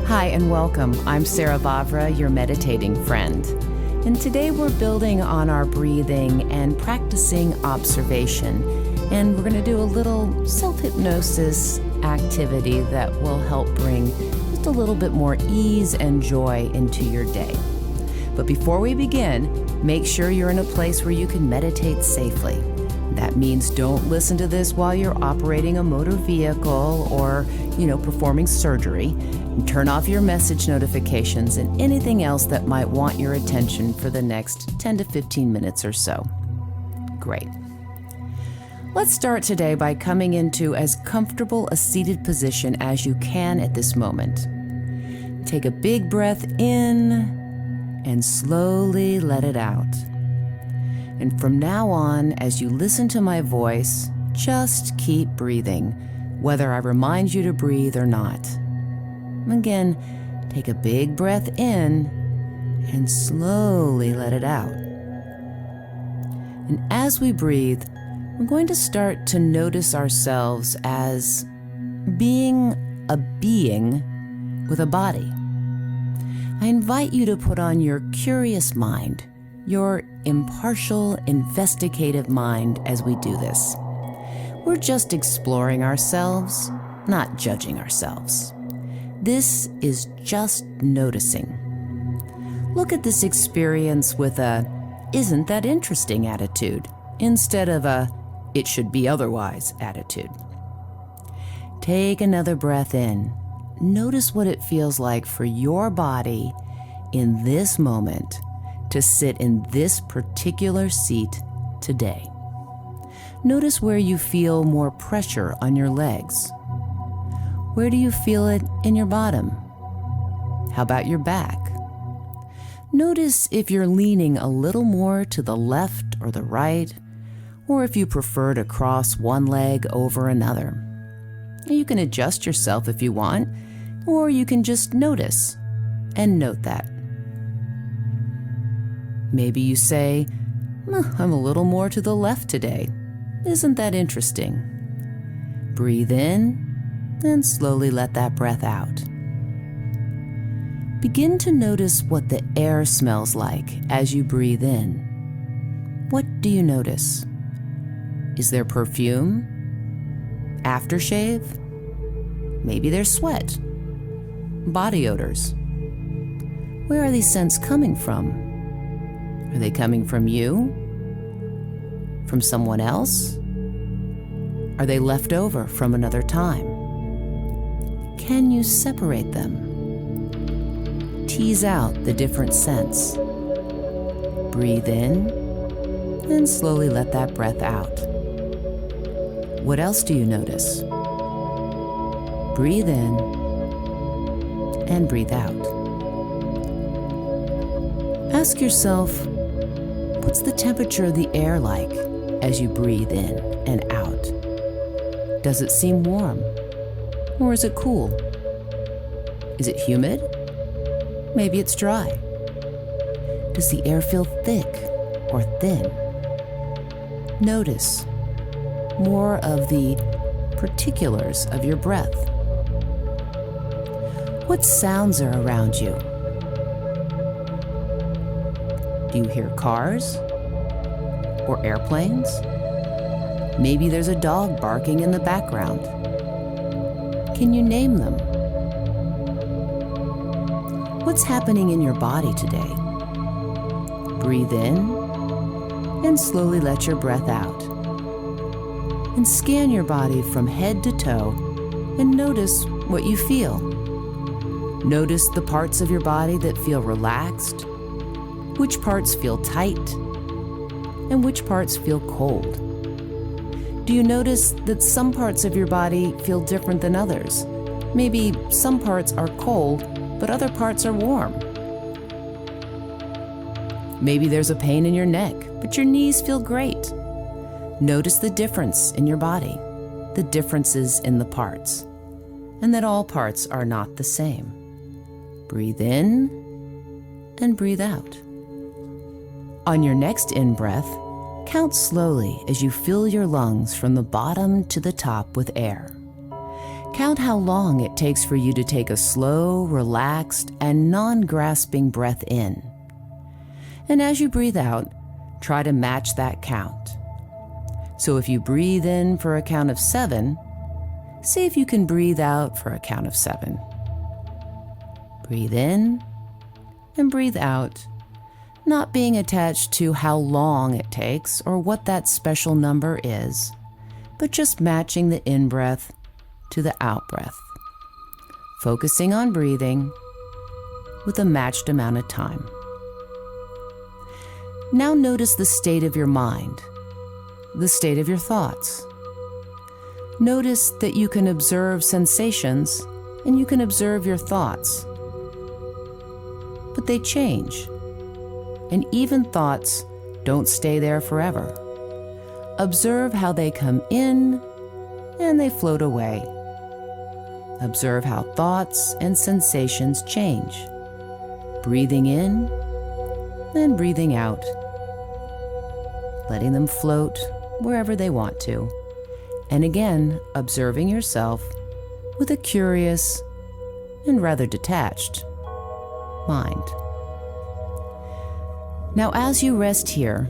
Hi and welcome. I'm Sarah Vavra, your meditating friend. And today we're building on our breathing and practicing observation. And we're going to do a little self-hypnosis activity that will help bring just a little bit more ease and joy into your day. But before we begin, make sure you're in a place where you can meditate safely. That means don't listen to this while you're operating a motor vehicle or, performing surgery. And turn off your message notifications and anything else that might want your attention for the next 10 to 15 minutes or so. Great. Let's start today by coming into as comfortable a seated position as you can at this moment. Take a big breath in and slowly let it out. And from now on, as you listen to my voice, just keep breathing, whether I remind you to breathe or not. Again, take a big breath in and slowly let it out. And as we breathe, we're going to start to notice ourselves as being a being with a body. I invite you to put on your curious mind, your impartial, investigative mind as we do this. We're just exploring ourselves, not judging ourselves. This is just noticing. Look at this experience with a "isn't that interesting" attitude instead of a "it should be otherwise" attitude. Take another breath in. Notice what it feels like for your body in this moment to sit in this particular seat today. Notice where you feel more pressure on your legs. Where do you feel it in your bottom? How about your back? Notice if you're leaning a little more to the left or the right, or if you prefer to cross one leg over another. You can adjust yourself if you want, or you can just notice and note that. Maybe you say, "I'm a little more to the left today. Isn't that interesting?" Breathe in and slowly let that breath out. Begin to notice what the air smells like as you breathe in. What do you notice? Is there perfume? Aftershave? Maybe there's sweat. Body odors. Where are these scents coming from? Are they coming from you? From someone else? Are they left over from another time? Can you separate them? Tease out the different scents. Breathe in and slowly let that breath out. What else do you notice? Breathe in and breathe out. Ask yourself, what's the temperature of the air like as you breathe in and out? Does it seem warm? Or is it cool? Is it humid? Maybe it's dry. Does the air feel thick or thin? Notice more of the particulars of your breath. What sounds are around you? Do you hear cars or airplanes? Maybe there's a dog barking in the background. Can you name them? What's happening in your body today? Breathe in and slowly let your breath out. And scan your body from head to toe and notice what you feel. Notice the parts of your body that feel relaxed, which parts feel tight, and which parts feel cold. Do you notice that some parts of your body feel different than others? Maybe some parts are cold, but other parts are warm. Maybe there's a pain in your neck, but your knees feel great. Notice the difference in your body, the differences in the parts, and that all parts are not the same. Breathe in and breathe out. On your next in-breath, count slowly as you fill your lungs from the bottom to the top with air. Count how long it takes for you to take a slow, relaxed, and non-grasping breath in. And as you breathe out, try to match that count. So if you breathe in for a count of 7, see if you can breathe out for a count of 7. Breathe in and breathe out, not being attached to how long it takes or what that special number is, but just matching the in-breath to the out-breath, focusing on breathing with a matched amount of time. Now notice the state of your mind, the state of your thoughts. Notice that you can observe sensations and you can observe your thoughts, but they change. And even thoughts don't stay there forever. Observe how they come in and they float away. Observe how thoughts and sensations change, breathing in and breathing out, letting them float wherever they want to, and again observing yourself with a curious and rather detached mind. Now, as you rest here,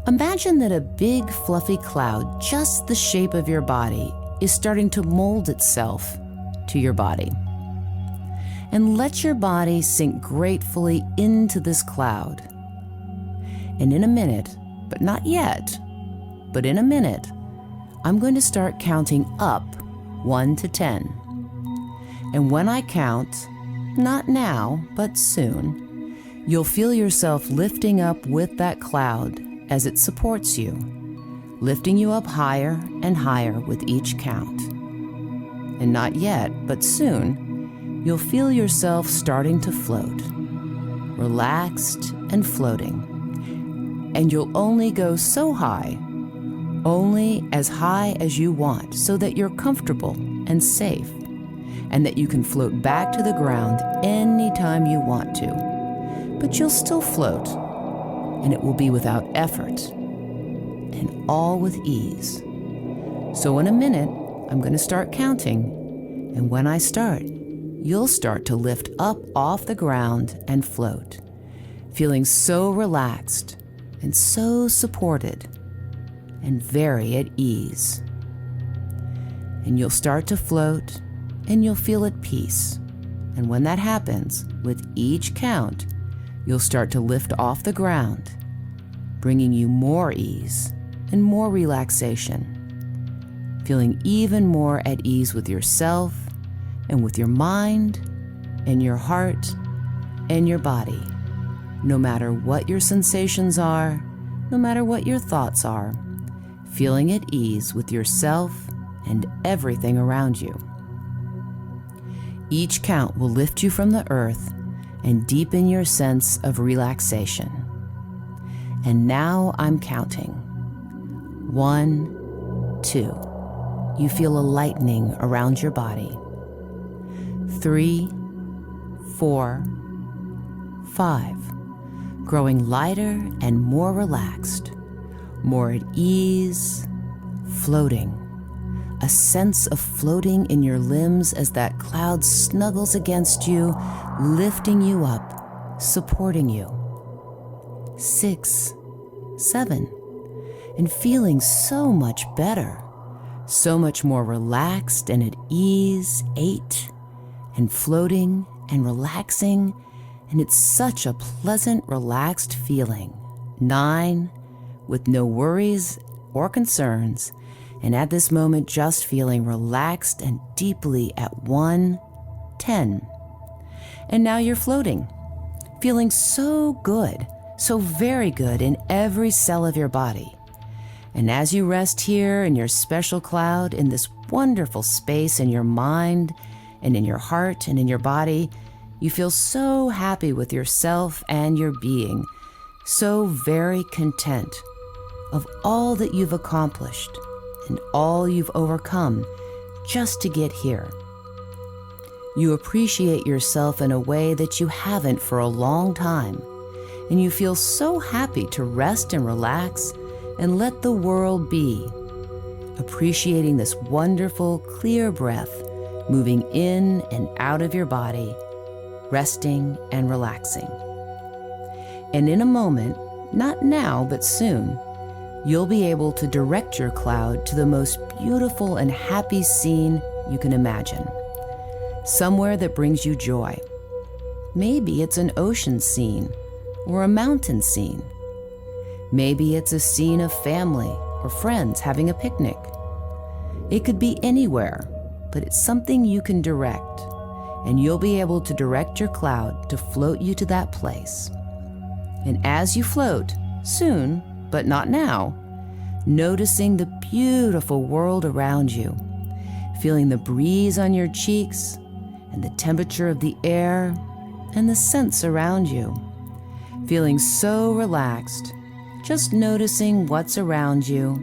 imagine that a big fluffy cloud, just the shape of your body, is starting to mold itself to your body. And let your body sink gratefully into this cloud. And in a minute, but not yet, but in a minute, I'm going to start counting up 1 to 10. And when I count, not now, but soon, you'll feel yourself lifting up with that cloud as it supports you, lifting you up higher and higher with each count. And not yet, but soon, you'll feel yourself starting to float, relaxed and floating. And you'll only go so high, only as high as you want, so that you're comfortable and safe, and that you can float back to the ground anytime you want to. But you'll still float, and it will be without effort, and all with ease. So in a minute, I'm going to start counting, and when I start, you'll start to lift up off the ground and float, feeling so relaxed and so supported and very at ease. And you'll start to float, and you'll feel at peace. And when that happens, with each count, you'll start to lift off the ground, bringing you more ease and more relaxation, feeling even more at ease with yourself and with your mind and your heart and your body, no matter what your sensations are, no matter what your thoughts are, feeling at ease with yourself and everything around you. Each count will lift you from the earth and deepen your sense of relaxation. And now I'm counting. 1, 2. You feel a lightening around your body. 3, 4, 5. Growing lighter and more relaxed, more at ease, floating. A sense of floating in your limbs as that cloud snuggles against you, lifting you up, supporting you. 6, 7, and feeling so much better, so much more relaxed and at ease. 8, and floating and relaxing, and it's such a pleasant, relaxed feeling. 9, with no worries or concerns, and at this moment just feeling relaxed and deeply at 1, 10. And now you're floating, feeling so good, so very good in every cell of your body. And as you rest here in your special cloud, in this wonderful space in your mind and in your heart and in your body, you feel so happy with yourself and your being, so very content of all that you've accomplished and all you've overcome just to get here. You appreciate yourself in a way that you haven't for a long time, and you feel so happy to rest and relax and let the world be, appreciating this wonderful, clear breath moving in and out of your body, resting and relaxing. And in a moment, not now but soon, you'll be able to direct your cloud to the most beautiful and happy scene you can imagine. Somewhere that brings you joy. Maybe it's an ocean scene or a mountain scene. Maybe it's a scene of family or friends having a picnic. It could be anywhere, but it's something you can direct, and you'll be able to direct your cloud to float you to that place. And as you float, soon, but not now, noticing the beautiful world around you, feeling the breeze on your cheeks and the temperature of the air and the scents around you, feeling so relaxed, just noticing what's around you,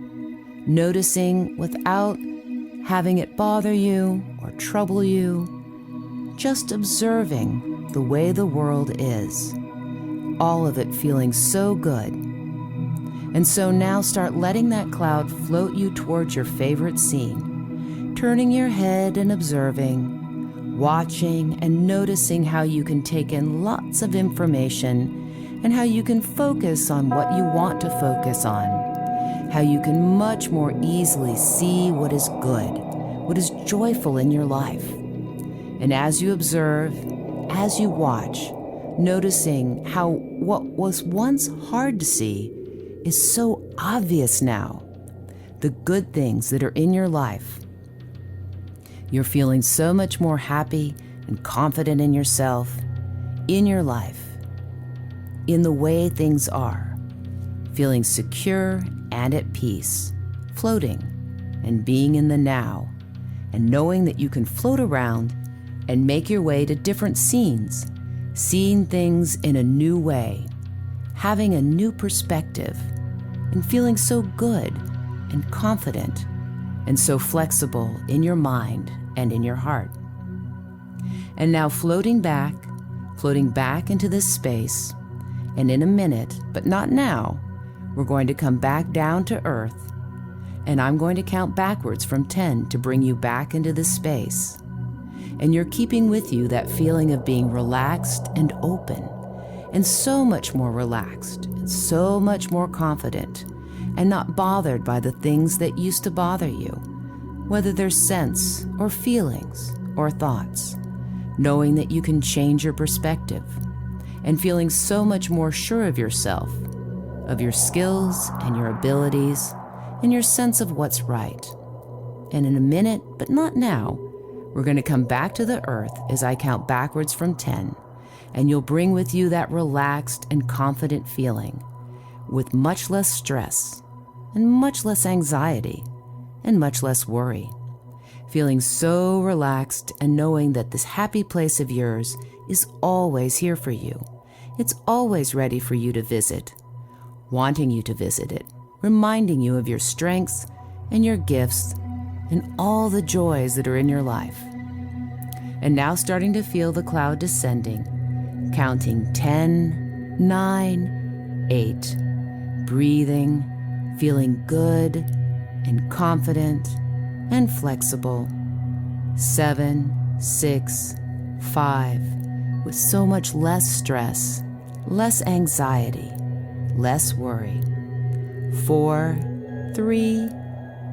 noticing without having it bother you or trouble you, just observing the way the world is, all of it feeling so good. And so now start letting that cloud float you towards your favorite scene, turning your head and observing, watching and noticing how you can take in lots of information and how you can focus on what you want to focus on, how you can much more easily see what is good, what is joyful in your life. And as you observe, as you watch, noticing how what was once hard to see is so obvious now, the good things that are in your life. You're feeling so much more happy and confident in yourself, in your life, in the way things are, feeling secure and at peace, floating and being in the now, and knowing that you can float around and make your way to different scenes, seeing things in a new way, having a new perspective, and feeling so good and confident and so flexible in your mind and in your heart. And now floating back into this space, and in a minute, but not now, we're going to come back down to earth, and I'm going to count backwards from 10 to bring you back into this space. And you're keeping with you that feeling of being relaxed and open, and so much more relaxed, and so much more confident, and not bothered by the things that used to bother you, whether they're scents or feelings or thoughts, knowing that you can change your perspective, and feeling so much more sure of yourself, of your skills and your abilities, and your sense of what's right. And in a minute, but not now, we're going to come back to the earth as I count backwards from 10, and you'll bring with you that relaxed and confident feeling, with much less stress, and much less anxiety, and much less worry. Feeling so relaxed and knowing that this happy place of yours is always here for you. It's always ready for you to visit, wanting you to visit it, reminding you of your strengths and your gifts and all the joys that are in your life. And now starting to feel the cloud descending, counting 10, 9, 8, breathing, feeling good and confident and flexible. 7, 6, 5, with so much less stress, less anxiety, less worry. 4, 3,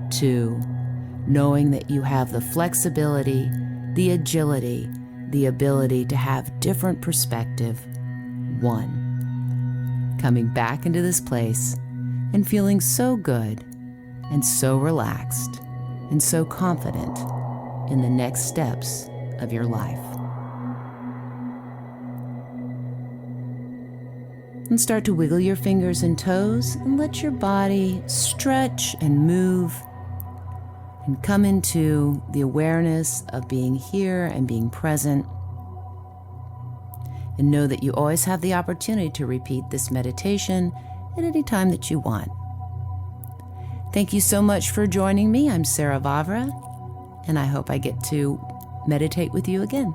2, knowing that you have the flexibility, the agility, the ability to have different perspective. 1, coming back into this place and feeling so good and so relaxed and so confident in the next steps of your life. And start to wiggle your fingers and toes and let your body stretch and move and come into the awareness of being here and being present. And know that you always have the opportunity to repeat this meditation at any time that you want. Thank you so much for joining me. I'm Sarah Vavra, and I hope I get to meditate with you again.